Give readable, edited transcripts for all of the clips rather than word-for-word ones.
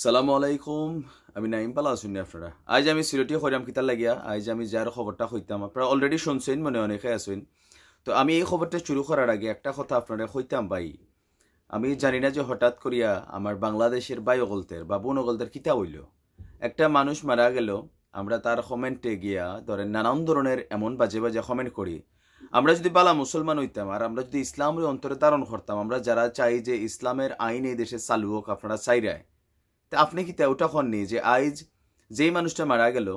সালামু আলাইকুম। আমি নাইম পালা শুনি আপনারা। আজ আমি সিলেটি হইরাম কিতার লাগিয়া আজ আমি যার খবরটা হইতাম আপনারা অলরেডি শুনছেন মনে অনেকে আছেন। তো আমি এই খবরটা শুরু করার আগে একটা কথা আপনারা হইতাম ভাই। আমি জানি না যে হঠাৎ করিয়া আমার বাংলাদেশের বাই অগলতের বা বোন অগলতের কিতা হইল। একটা মানুষ মারা গেল, আমরা তার কমেন্টে গিয়া ধরেন নানান ধরনের এমন বাজে বাজে কমেন্ট করি। আমরা যদি বালা মুসলমান হইতাম আর আমরা যদি ইসলামের অন্তরে ধারণ করতাম, আমরা যারা চাই যে ইসলামের আইন এই দেশে চালু হোক, আপনারা চাইরায় তা আপনি কি ওটা হননি যে আইজ যেই মানুষটা মারা গেল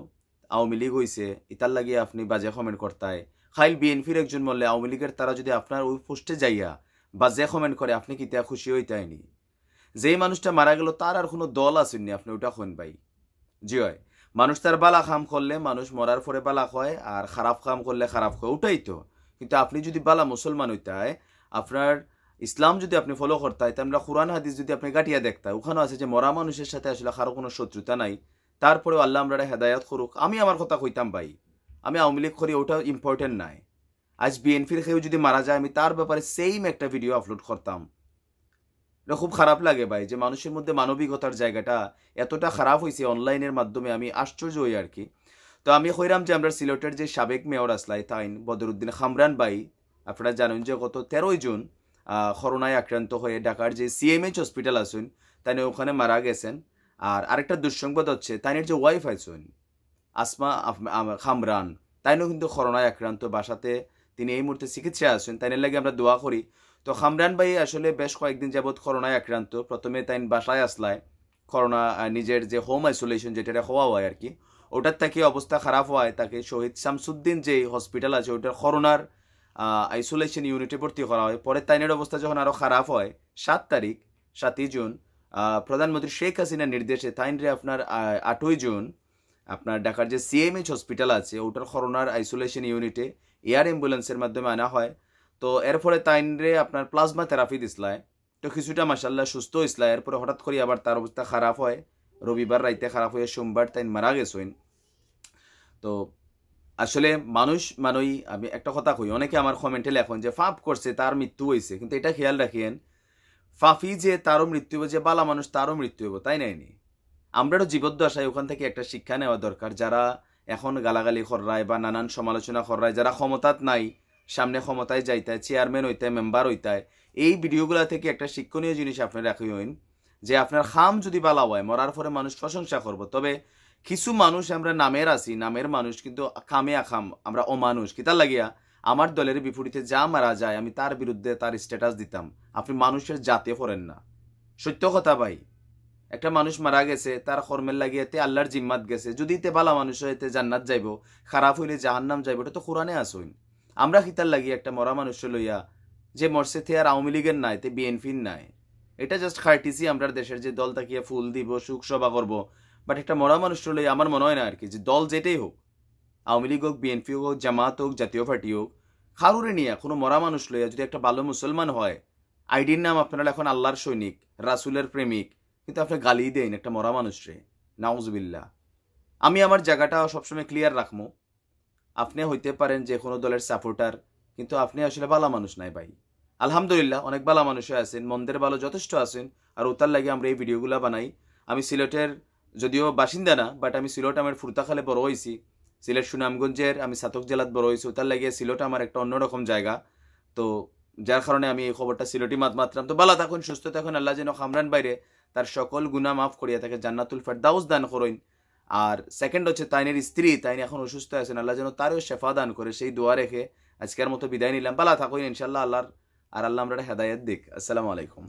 আওয়ামী লীগ হইছে ইতার লাগিয়ে আপনি বাজে কমেন্ট করতায়, খাইল বিএনপির একজন বললে আওয়ামী লীগের তারা যদি আপনার ওই পোস্টে যাইয়া বাজে কমেন্ট করে আপনি কি তা খুশি হইতায়নি? যেই মানুষটা মারা গেল তার আর কোনো দল আসেননি, আপনি ওটা হন ভাই। জি হয়, মানুষ তার বালা খাম করলে মানুষ মরার পরে বালা হয় আর খারাপ কাম করলে খারাপ হয়, ওটাই তো। কিন্তু আপনি যদি বালা মুসলমান হইতায়, আপনার ইসলাম যদি আপনি ফলো করতাই, আমরা কোরআন হাদিস যদি আপনি গাটিয়া দেখতাই, ওখানে আছে যে মরা মানুষের সাথে আসলে কারো কোনো শত্রুতা নাই। তারপরেও আল্লাহ আমরা হেদায়াত করুক। আমি আমার কথা কইতাম ভাই, আমি আওয়ামী লীগ করি, ওটা ইম্পর্টেন্ট নাই। আজ বিএনপির কেউ যদি মারা যায় আমি তার ব্যাপারে সেম একটা ভিডিও আপলোড করতাম। এটা খুব খারাপ লাগে ভাই যে মানুষের মধ্যে মানবিকতার জায়গাটা এতটা খারাপ হয়েছে অনলাইনের মাধ্যমে, আমি আশ্চর্য হই আর কি। তো আমি কইরাম যে আমরা সিলেটের যে সাবেক মেয়র আসলাই তাইন বদরুদ্দিন খামরান ভাই, আপনারা জানেন যে গত 13 জুন করোনায় আক্রান্ত হয়ে ঢাকার যে সিএমএইচ হসপিটাল আছেন তাই ওখানে মারা গেছেন। আর আরেকটা দুঃসংবাদ হচ্ছে তাইনের যে ওয়াইফ আছেন আসমা খামরান, তাইনও কিন্তু করোনায় আক্রান্ত, বাসাতে তিনি এই মুহূর্তে চিকিৎসায় আছেন। তাইনের লাগে আমরা দোয়া করি। তো খামরান ভাই আসলে বেশ কয়েকদিন যাবৎ করোনায় আক্রান্ত। প্রথমে তাইন বাসায় আসলায় করোনা নিজের যে হোম আইসোলেশন যেটা হওয়া হয় আর কি, ওটার থেকে অবস্থা খারাপ হওয়ায় তাকে শহীদ শামসুদ্দিন যে হসপিটাল আছে ওটার করোনার আইসোলেশন ইউনিটে ভর্তি করা হয়। পরে তাইনের অবস্থা যখন আরও খারাপ হয় 7 তারিখ 7ই জুন প্রধানমন্ত্রী শেখ হাসিনার নির্দেশে তাইনরে আপনার 8ই জুন আপনার ঢাকার যে সিএমএইচ হসপিটাল আছে ওটার করোনার আইসোলেশন ইউনিটে এয়ার অ্যাম্বুলেন্সের মাধ্যমে আনা হয়। তো এরপরে তাইনরে আপনার প্লাজমা থেরাপি দিসলায়। তো কিছুটা মাসাল্লাহ সুস্থ হয়েছিল। এরপরে হঠাৎ করে আবার তার অবস্থা খারাপ হয়, রবিবার রাইতে খারাপ হয়ে সোমবার তাইন মারা গেছেন। তো আসলে মানুষ মানই, আমি একটা কথা কই, অনেকে আমার কমেন্টে লেখন যে ফাপ করছে তার মৃত্যু হয়েছে, কিন্তু এটা খেয়াল রাখেন ফাফি যে তারও মৃত্যু হবে, যে বালা মানুষ তারও মৃত্যু হবো, তাই নাইনি? আমরাও জীবদ্দশায় ওখান থেকে একটা শিক্ষা নেওয়া দরকার। যারা এখন গালাগালি কররায় বা নানান সমালোচনা কররায়, যারা ক্ষমতাত নাই, সামনে ক্ষমতায় যাইতায়, চেয়ারম্যান হইতায়, মেম্বার হইতায়, এই ভিডিওগুলা থেকে একটা শিক্ষণীয় জিনিস আপনি রাখি হইন যে আপনার খাম যদি বালা হয় মরার পরে মানুষ প্রশংসা করব। তবে কিছু মানুষ আমরা নামের আছি, নামের মানুষ, কিন্তু খামে আখাম আমরা অমানুষ। কিতার লাগিয়া আমার দলের বিপরীতে যা মারা যায় আমি তার বিরুদ্ধে তার স্ট্যাটাস দিতাম। আপনি মানুষের জাতে পড়েন না, সত্য কথা ভাই। একটা মানুষ মারা গেছে, তার কর্মের লাগিয়েতে আল্লাহর জিম্মাত গেছে, যদি তে বালা মানুষ হইতে জান্নাত যাইব, খারাপ হইলে জাহান্নাম যাইব, এটা তো কোরআনে আসইন। আমরা খিতার লাগিয়ে একটা মরা মানুষ লইয়া যে মরছে তে আর আওয়ামী লীগের নাই, তে বিএনপির নাই, এটা জাস্ট খাইটিসি। আমরা দেশের যে দল তাকিয়ে ফুল দিব, সুখ সভা করবো, বাট একটা মরা মানুষ লইয়া আমার মনে হয় না আর কি যে দল যেটাই হোক, আওয়ামী লীগ হোক, বিএনপি হোক, জামাত হোক, জাতীয় পার্টি হোক, খারুরে নিয়ে কোনো মরা মানুষ লইয়া যদি একটা ভালো মুসলমান হয়, আইডির নাম আপনারা এখন আল্লাহর সৈনিক, রাসুলের প্রেমিক, কিন্তু আপনি গালি দেন একটা মরা মানুষরে, নাউজুবিল্লাহ। আমি আমার জায়গাটা সবসময় ক্লিয়ার রাখবো। আপনি হইতে পারেন যে কোনো দলের সাপোর্টার, কিন্তু আপনি আসলে ভালো মানুষ নাই ভাই। আলহামদুলিল্লাহ অনেক ভালো মানুষও আছেন, মন্দের ভালো যথেষ্ট আছেন, আর ওতার লাগে আমরা এই ভিডিওগুলো বানাই। আমি সিলেটের যদিও বাসিন্দা না, বাট আমি সিলেট আমার ফুরতাখালে বড় হয়েছি। সিলেট সুনামগঞ্জের আমি সাতক জেলাত বড় হয়েছি, ওতার লাগে সিলেট আমার একটা অন্যরকম জায়গা। তো যার কারণে আমি এই খবরটা সিলেটি মাত্রাম। তো ভালো থাকুন, সুস্থ থাকুন, আল্লাহ যেন খামরান বাইরে তার সকল গুনাহ মাফ করিয়া তাকে জান্নাতুল ফেরদাউস দান করেন। আর সেকেন্ড হচ্ছে তাইনের স্ত্রী, তাইনি এখন অসুস্থ আছেন, আল্লাহ যেন তারও শেফা দান করে, সেই দোয়া রেখে আজকের মতো বিদায় নিলাম। ভালো থাকুন ইনশাল্লাহ। আল্লাহর আর আল্লাহ আমরা হেদায়েত দিক। আসসালামু আলাইকুম।